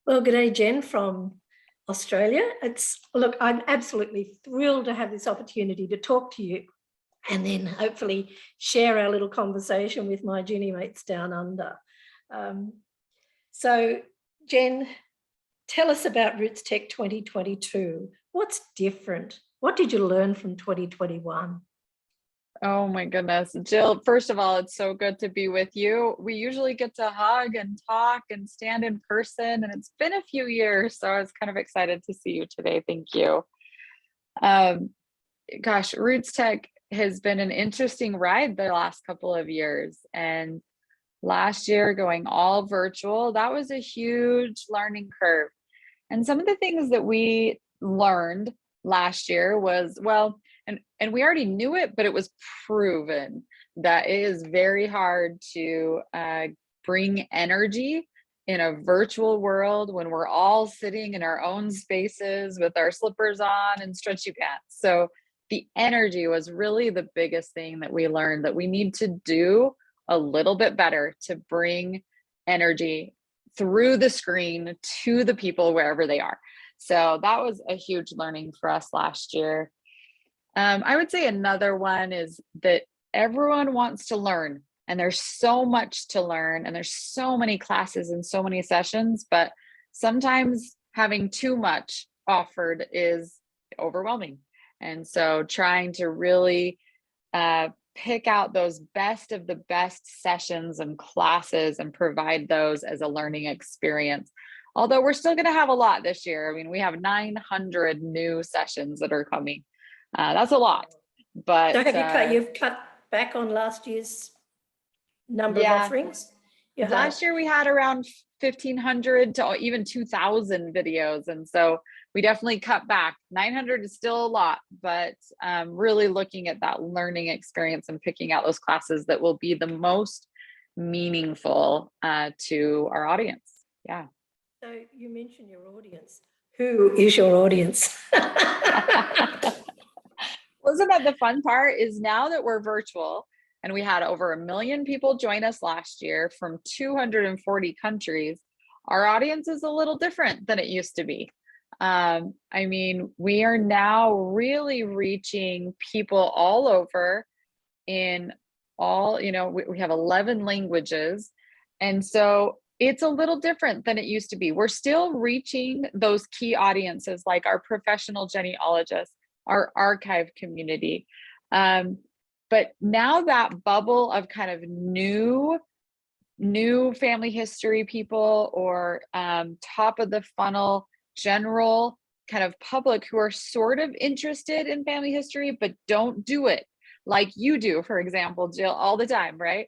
Well, good day, Jen from Australia. Look, I'm absolutely thrilled to have this opportunity to talk to you and then hopefully share our little conversation with my Genie mates down under. So, Jen, tell us about Rootstech 2022. What's different? What did you learn from 2021? Oh my goodness. Jill, first of all, it's so good to be with you. We usually get to hug and talk and stand in person, and it's been a few years, so I was kind of excited to see you today. Thank you. Gosh, Rootstech has been an interesting ride the last couple of years, and last year going all virtual, that was a huge learning curve. And some of the things that we learned last year was, well, and we already knew it, but it was proven that it is very hard to bring energy in a virtual world when we're all sitting in our own spaces with our slippers on and stretchy pants. So the energy was really the biggest thing that we learned, that we need to do a little bit better to bring energy through the screen to the people wherever they are. So that was a huge learning for us last year. I would say another one is that everyone wants to learn, and there's so much to learn, and there's so many classes and so many sessions, but sometimes having too much offered is overwhelming. And so trying to really pick out those best of the best sessions and classes and provide those as a learning experience. Although we're still going to have a lot this year. I mean, we have 900 new sessions that are coming. That's a lot, but so you've cut back on last year's number of offerings? Last year we had around 1,500 to even 2,000 videos, and so we definitely cut back. 900 is still a lot, but really looking at that learning experience and picking out those classes that will be the most meaningful to our audience. Yeah. So you mentioned your audience. Who is your audience? Isn't that the fun part? Is now that we're virtual and we had over 1 million people join us last year from 240 countries, our audience is a little different than it used to be. I mean, we are now really reaching people all over in all, we have 11 languages. And so it's a little different than it used to be. We're still reaching those key audiences like our professional genealogists, our archive community. But now that bubble of kind of new family history people or top of the funnel, general kind of public who are sort of interested in family history, but don't do it like you do, for example, Jill, all the time, right?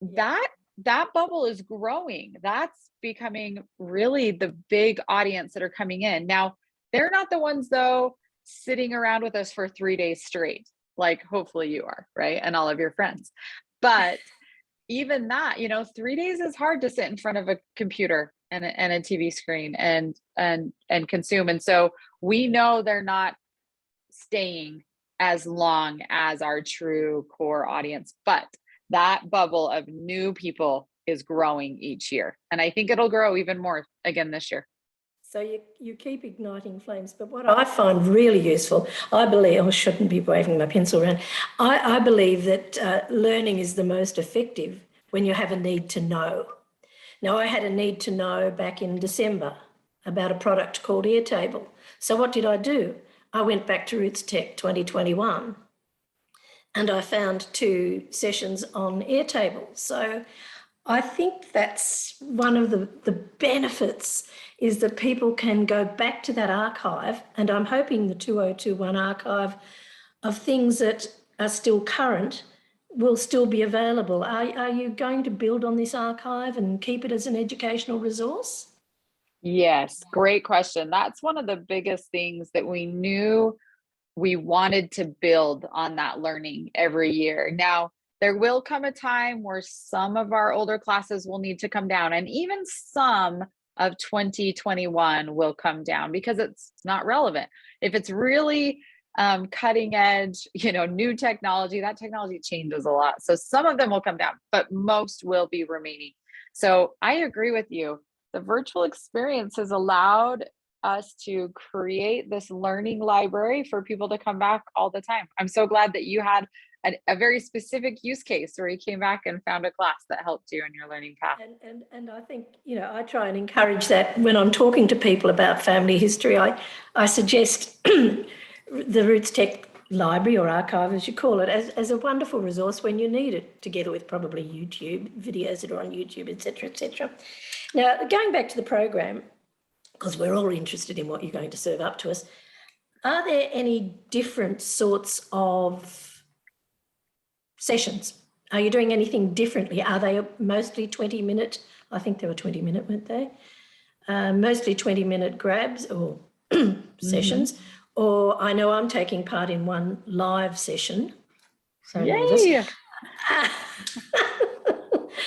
Yeah. That bubble is growing. That's becoming really the big audience that are coming in. Now, they're not the ones though sitting around with us for 3 days straight, like hopefully you are, right? And all of your friends. But even that, 3 days is hard to sit in front of a computer and a TV screen and consume. And so we know they're not staying as long as our true core audience, but that bubble of new people is growing each year. And I think it'll grow even more again this year. So you keep igniting flames, but what I find really useful, I believe, I shouldn't be waving my pencil around, I believe that learning is the most effective when you have a need to know. Now, I had a need to know back in December about a product called Airtable. So what did I do? I went back to Rootstech 2021 and I found 2 sessions on Airtable. So I think that's one of the benefits is that people can go back to that archive, and I'm hoping the 2021 archive of things that are still current will still be available. Are you going to build on this archive and keep it as an educational resource? Yes, great question. That's one of the biggest things that we knew we wanted to build on, that learning every year. Now, there will come a time where some of our older classes will need to come down, and even some of 2021 will come down because it's not relevant. If it's really cutting edge, new technology, that technology changes a lot. So some of them will come down, but most will be remaining. So I agree with you. the virtual experience has allowed us to create this learning library for people to come back all the time. I'm so glad that you had a very specific use case where you came back and found a class that helped you in your learning path. And I think, I try and encourage that when I'm talking to people about family history. I suggest the Rootstech library or archive, as you call it, as a wonderful resource when you need it, together with probably YouTube videos that are on YouTube, etc., etc. Now, going back to the program, because we're all interested in what you're going to serve up to us, are there any different sorts of sessions? Are you doing anything differently? Are they mostly 20-minute? I think they were 20-minute, weren't they? Mostly 20-minute grabs or sessions. Or I know I'm taking part in one live session. So Yay!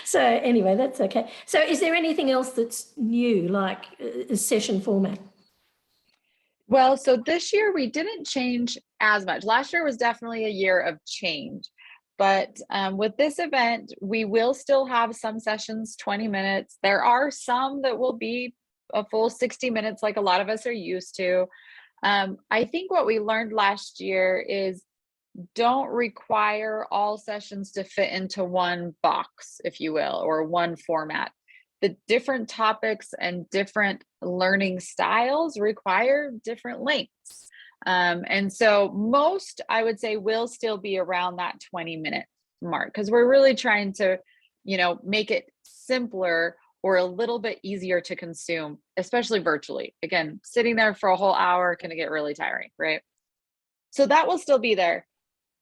So anyway, that's okay. So is there anything else that's new, like a session format? Well, so this year we didn't change as much. Last year was definitely a year of change. But with this event, we will still have some sessions, 20 minutes. There are some that will be a full 60 minutes, like a lot of us are used to. I think what we learned last year is don't require all sessions to fit into one box, if you will, or one format. The different topics and different learning styles require different lengths. And so most, I would say, will still be around that 20-minute mark, because we're really trying to, make it simpler or a little bit easier to consume, especially virtually. Again, sitting there for a whole hour can get really tiring, right? So that will still be there.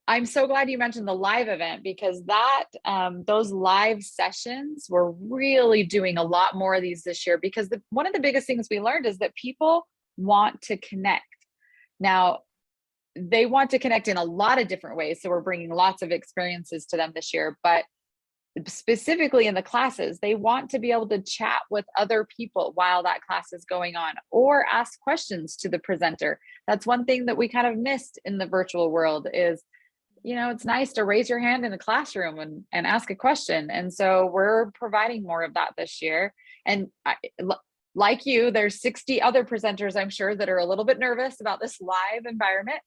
I'm so glad you mentioned the live event, because those live sessions, we're really doing a lot more of these this year, because one of the biggest things we learned is that people want to connect. Now, they want to connect in a lot of different ways. So we're bringing lots of experiences to them this year, but specifically in the classes, they want to be able to chat with other people while that class is going on, or ask questions to the presenter. That's one thing that we kind of missed in the virtual world is, it's nice to raise your hand in the classroom and ask a question. And so we're providing more of that this year. And like you, there's 60 other presenters, I'm sure, that are a little bit nervous about this live environment,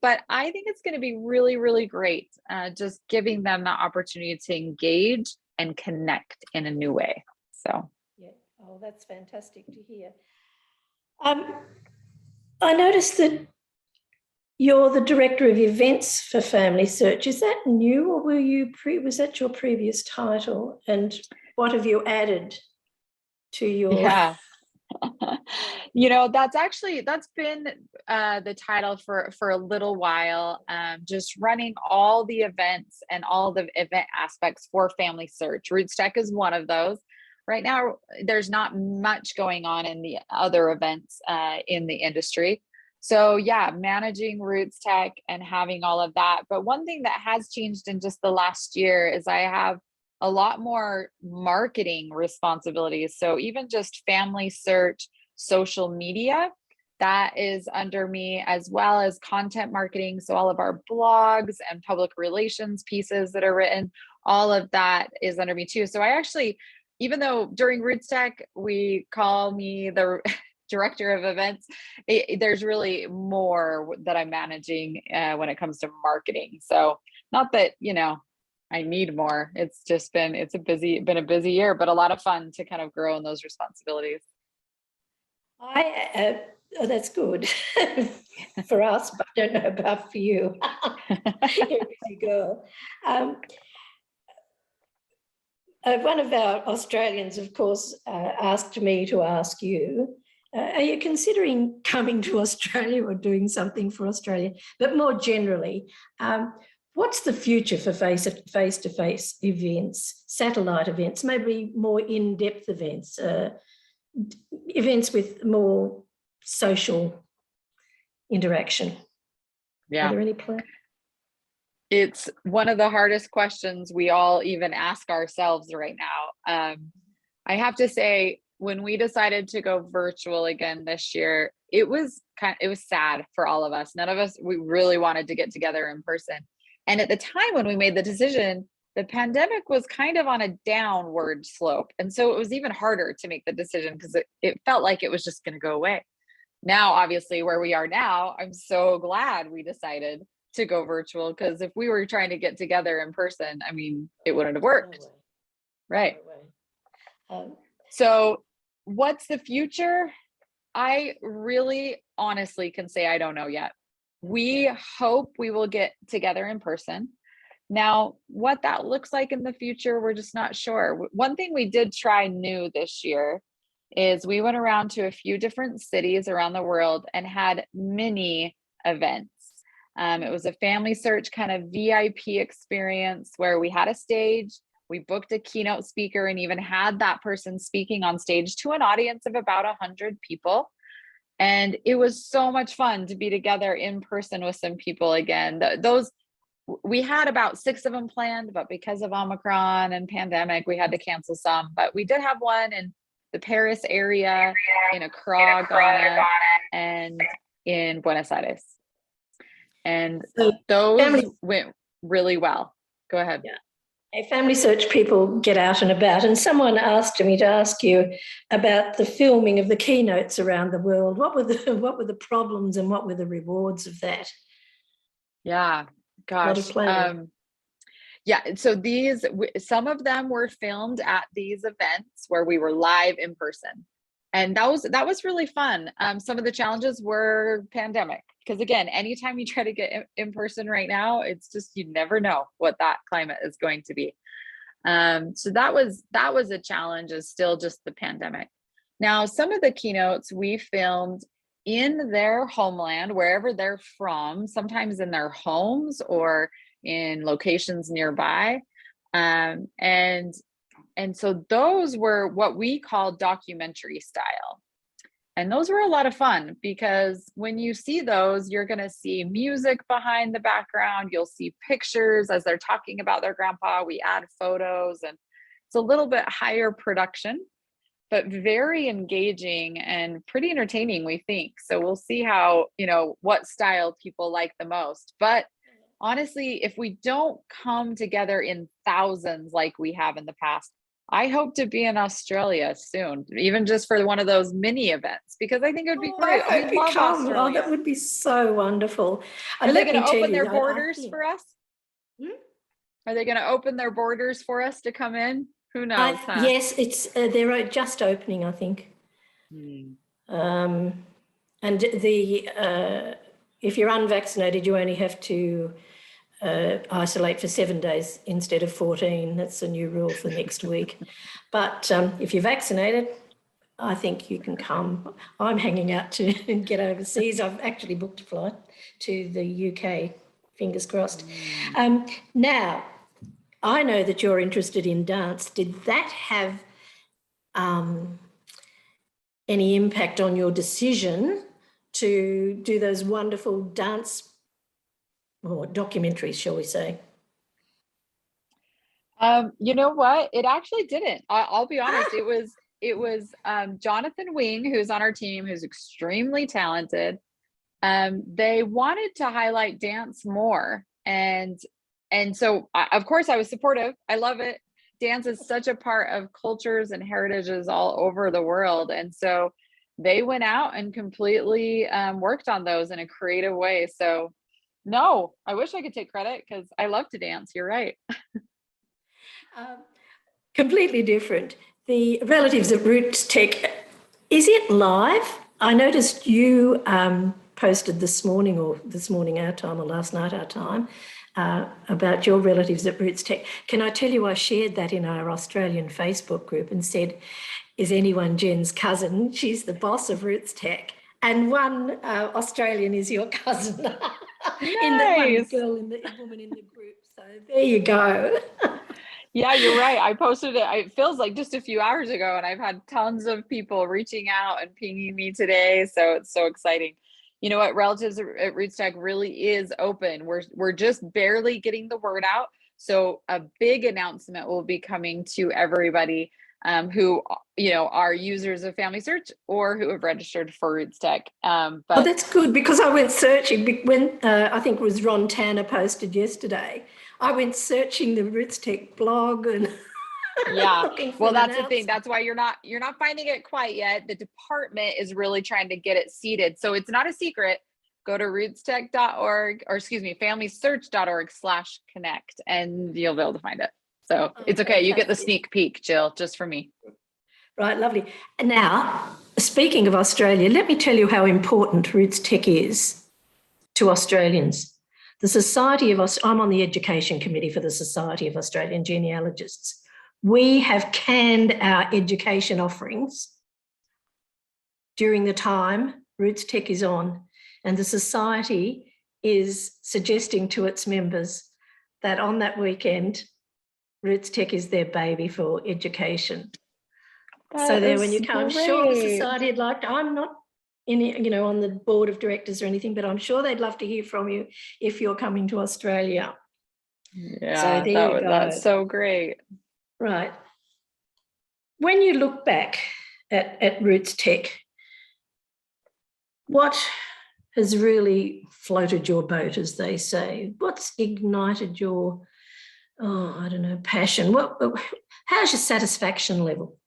but I think it's going to be really, really great. Just giving them the opportunity to engage and connect in a new way. So, yeah. Oh, that's fantastic to hear. I noticed that you're the director of events for Familysearch. Is that new, or was that your previous title? And what have you added to your? Yeah. That's been the title for a little while, just running all the events and all the event aspects for Familysearch. Rootstech is one of those. Right now, there's not much going on in the other events in the industry. So yeah, managing Rootstech and having all of that. But one thing that has changed in just the last year is I have a lot more marketing responsibilities. So even just Familysearch, social media, that is under me, as well as content marketing. So all of our blogs and public relations pieces that are written, all of that is under me too. So I actually, even though during Rootstech, we call me the director of events, there's really more that I'm managing when it comes to marketing. So not that, I need more. It's just been a busy year, but a lot of fun to kind of grow in those responsibilities. That's good for us, but I don't know about for you. You're a busy girl. One of our Australians, of course, asked me to ask you, are you considering coming to Australia or doing something for Australia? But more generally, what's the future for face-to-face events, satellite events, maybe more in-depth events, events with more social interaction? Yeah. Are there any plans? It's one of the hardest questions we all even ask ourselves right now. I have to say, when we decided to go virtual again this year, it was sad for all of us. None of us, we really wanted to get together in person. And at the time when we made the decision, the pandemic was kind of on a downward slope. And so it was even harder to make the decision because it felt like it was just going to go away. Now, obviously, where we are now, I'm so glad we decided to go virtual, because if we were trying to get together in person, I mean, it wouldn't have worked. Right. So what's the future? I really honestly can say I don't know yet. We hope we will get together in person. Now, what that looks like in the future, we're just not sure. One thing we did try new this year is we went around to a few different cities around the world and had mini events. It was a Familysearch kind of VIP experience where we had a stage, we booked a keynote speaker, and even had that person speaking on stage to an audience of about 100 people. And it was so much fun to be together in person with some people again. We had about 6 of them planned, but because of Omicron and pandemic, we had to cancel some. But we did have one in the Paris area, in Accra, Ghana, and in Buenos Aires. And So those went really well. Go ahead. Yeah. Familysearch people get out and about, and someone asked me to ask you about the filming of the keynotes around the world. What were the problems and what were the rewards of that? Yeah, gosh. Yeah, so some of them were filmed at these events where we were live in person, and that was really fun. Some of the challenges were pandemic, because again, anytime you try to get in person right now, it's just, you never know what that climate is going to be. So that was a challenge, is still just the pandemic. Now, some of the keynotes we filmed in their homeland, wherever they're from, sometimes in their homes or in locations nearby. And so those were what we call documentary style. And those were a lot of fun, because when you see those, you're going to see music behind the background. You'll see pictures as they're talking about their grandpa. We add photos, and it's a little bit higher production, but very engaging and pretty entertaining, we think. So we'll see how, what style people like the most. But honestly, if we don't come together in thousands like we have in the past, I hope to be in Australia soon, even just for one of those mini events, because I think it would be great. I hope you come. Oh, that would be so wonderful. Are they going to open their borders for us? Are they going to open their borders for us to come in? Who knows? Yes, they're just opening, I think. And if you're unvaccinated, you only have to isolate for 7 days instead of 14. That's a new rule for next week. But if you're vaccinated, I think you can come. I'm hanging out to get overseas. I've actually booked a flight to the UK, fingers crossed. Now, I know that you're interested in dance. Did that have any impact on your decision to do those wonderful dance or documentaries, shall we say? You know what? It actually didn't. I'll be honest. It was Jonathan Wing, who's on our team, who's extremely talented. They wanted to highlight dance more, and so of course I was supportive. I love it. Dance is such a part of cultures and heritages all over the world, and so they went out and completely worked on those in a creative way. So no, I wish I could take credit, because I love to dance. You're right. Completely different. The relatives at Rootstech, is it live? I noticed you posted this morning our time, or last night our time, about your relatives at Rootstech. Can I tell you, I shared that in our Australian Facebook group and said, is anyone Jen's cousin? She's the boss of Rootstech. And one Australian is your cousin. Nice. Woman in the group. So there you go. Yeah, you're right. I posted it. It feels like just a few hours ago, and I've had tons of people reaching out and pinging me today. So it's so exciting. You know what? Relatives at Rootstech really is open. We're just barely getting the word out. So a big announcement will be coming to everybody who are users of Familysearch or who have registered for Rootstech. That's good, because I went searching when I think it was Ron Tanner posted yesterday. I went searching the Rootstech blog and Yeah. looking for Well, an that's the thing. announcement. That's why you're not finding it quite yet. The department is really trying to get it seated. So it's not a secret. Go to rootstech.org, or excuse me, familysearch.org/connect, and you'll be able to find it. So Oh, it's okay. You get the fantastic. sneak peek, Jill, just for me. Right, lovely. And now, speaking of Australia, let me tell you how important Rootstech is to Australians. The Society of I'm on the education committee for the Society of Australian Genealogists. We have canned our education offerings during the time Rootstech is on, and the Society is suggesting to its members that on that weekend, Rootstech is their baby for education. So there, when you come, I'm sure the Society would like to, I'm not on the board of directors or anything, but I'm sure they'd love to hear from you if you're coming to Australia. Yeah, so there you go. That's so great. Right. When you look back at Rootstech, what has really floated your boat, as they say? What's ignited your, passion? How's your satisfaction level?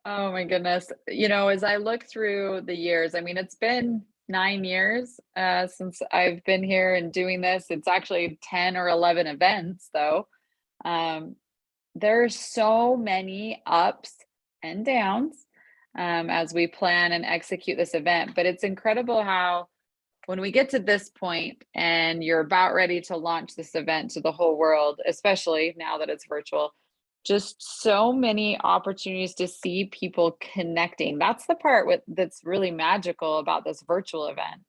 Oh my goodness. As I look through the years, I mean, it's been 9 years since I've been here and doing this. It's actually 10 or 11 events, though. There's so many ups and downs as we plan and execute this event. But it's incredible how when we get to this point and you're about ready to launch this event to the whole world, especially now that it's virtual, just so many opportunities to see people connecting. That's the part that's really magical about this virtual event.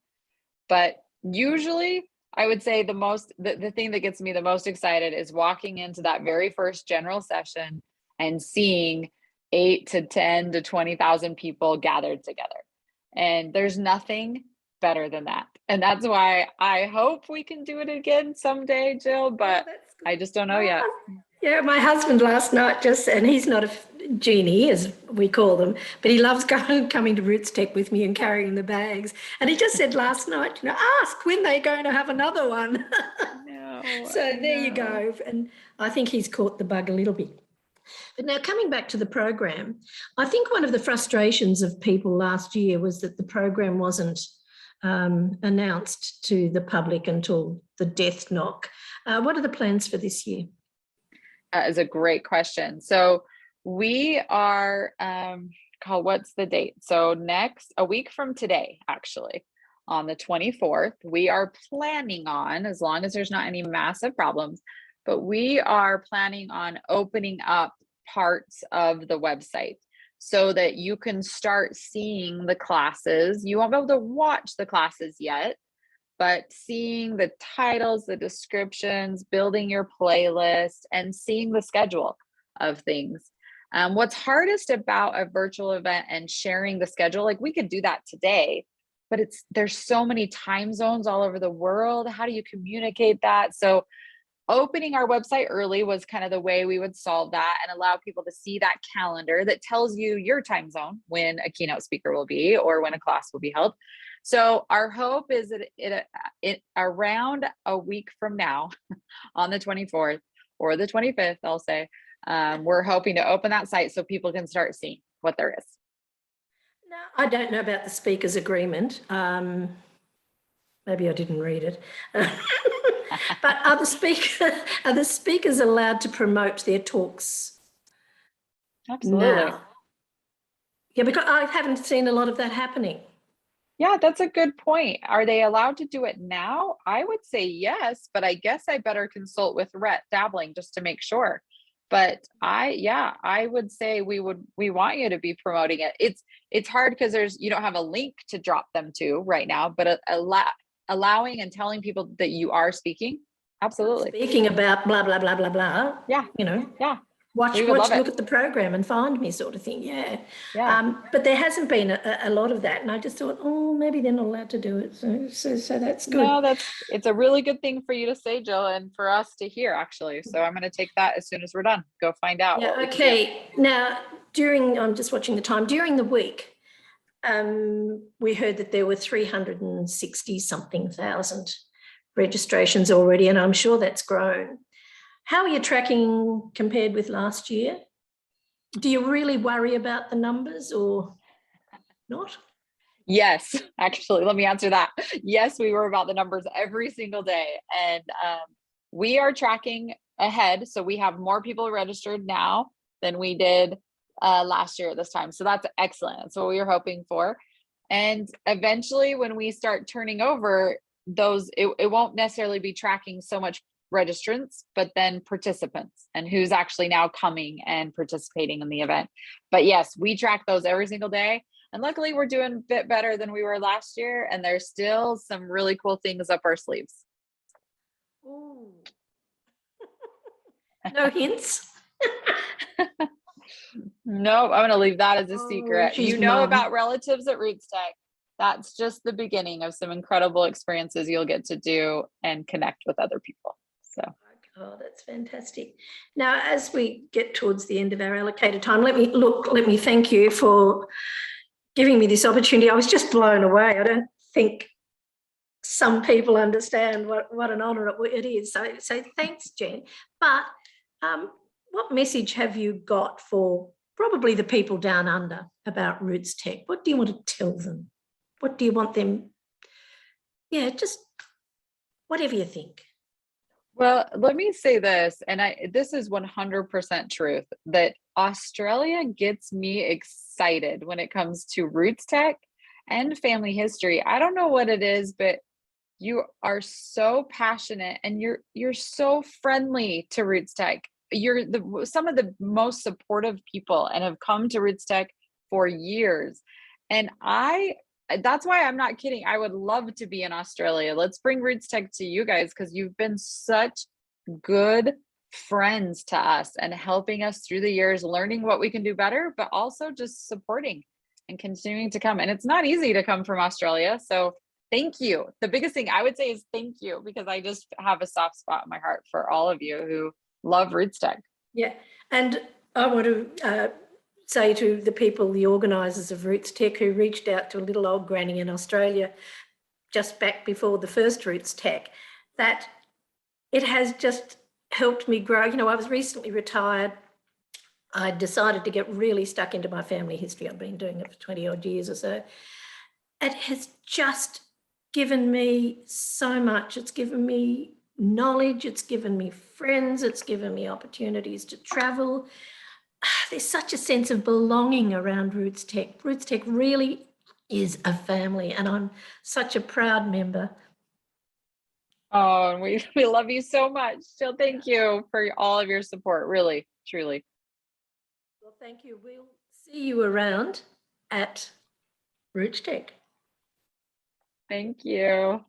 But usually I would say the thing that gets me the most excited is walking into that very first general session and seeing 8 to 10 to 20,000 people gathered together. And there's nothing better than that. And that's why I hope we can do it again someday, Jill, but I just don't know yet. Yeah, my husband last night and he's not a genie, as we call them, but he loves coming to Rootstech with me and carrying the bags. And he just said last night, ask when they're going to have another one. So there you go. And I think he's caught the bug a little bit. But now coming back to the program, I think one of the frustrations of people last year was that the program wasn't announced to the public until the death knock. What are the plans for this year? Is a great question. So we are what's the date? So a week from today, actually, on the 24th, we are planning on, as long as there's not any massive problems, but we are planning on opening up parts of the website so that you can start seeing the classes. You won't be able to watch the classes yet, but seeing the titles, the descriptions, building your playlist, and seeing the schedule of things. What's hardest about a virtual event and sharing the schedule, like we could do that today, but there's so many time zones all over the world. How do you communicate that? So opening our website early was kind of the way we would solve that and allow people to see that calendar that tells you your time zone when a keynote speaker will be or when a class will be held. So our hope is that it around a week from now, on the 24th or the 25th, I'll say, we're hoping to open that site so people can start seeing what there is. No, I don't know about the speakers agreement. Maybe I didn't read it. But are the speakers allowed to promote their talks? Absolutely. Now? Yeah, because I haven't seen a lot of that happening. Yeah, that's a good point. Are they allowed to do it now? I would say yes, but I guess I better consult with Rhett Dabbling just to make sure. But I would say we want you to be promoting it. It's hard because you don't have a link to drop them to right now, but allowing and telling people that you are speaking. Absolutely. Speaking about blah, blah, blah, blah, blah. Yeah. Yeah. Look at the program and find me sort of thing. Yeah. But there hasn't been a lot of that. And I just thought, maybe they're not allowed to do it. So that's good. No, it's a really good thing for you to say, Jill, and for us to hear, actually. So I'm going to take that as soon as we're done. Go find out. Yeah. Okay. Now, I'm just watching the time. During the week, we heard that there were 360 something thousand registrations already, and I'm sure that's grown. How are you tracking compared with last year? Do you really worry about the numbers or not? Yes, actually, let me answer that. Yes, we were about the numbers every single day. And we are tracking ahead. So we have more people registered now than we did last year at this time. So that's excellent. That's what we were hoping for. And eventually, when we start turning over those, it won't necessarily be tracking so much registrants, but then participants and who's actually now coming and participating in the event. But yes, we track those every single day. And luckily, we're doing a bit better than we were last year. And there's still some really cool things up our sleeves. Ooh. No hints? No, I'm going to leave that as a secret. She's You know mum. about relatives at Rootstech. That's just the beginning of some incredible experiences you'll get to do and connect with other people. So. Oh, that's fantastic. Now, as we get towards the end of our allocated time, let me thank you for giving me this opportunity. I was just blown away. I don't think some people understand what an honour it is. So thanks, Jen. But what message have you got for probably the people down under about Rootstech? What do you want to tell them? What do you want them? Yeah, just whatever you think. Well, let me say this, and this is 100% truth, that Australia gets me excited when it comes to Rootstech and family history. I don't know what it is, but you are so passionate and you're so friendly to Rootstech. You're some of the most supportive people and have come to Rootstech for years. And that's why I'm not kidding. I would love to be in Australia. Let's bring Rootstech to you guys because you've been such good friends to us and helping us through the years, learning what we can do better, but also just supporting and continuing to come. And it's not easy to come from Australia. So thank you. The biggest thing I would say is thank you, because I just have a soft spot in my heart for all of you who love Rootstech. Yeah. And I want to say to the people, the organisers of Rootstech, who reached out to a little old granny in Australia just back before the first Rootstech, that it has just helped me grow. You know, I was recently retired. I decided to get really stuck into my family history. I've been doing it for 20 odd years or so. It has just given me so much. It's given me knowledge. It's given me friends. It's given me opportunities to travel. There's such a sense of belonging around Rootstech. Rootstech really is a family, and I'm such a proud member. Oh, and we love you so much. Jill, thank you for all of your support. Really, truly. Well, thank you. We'll see you around at Rootstech. Thank you.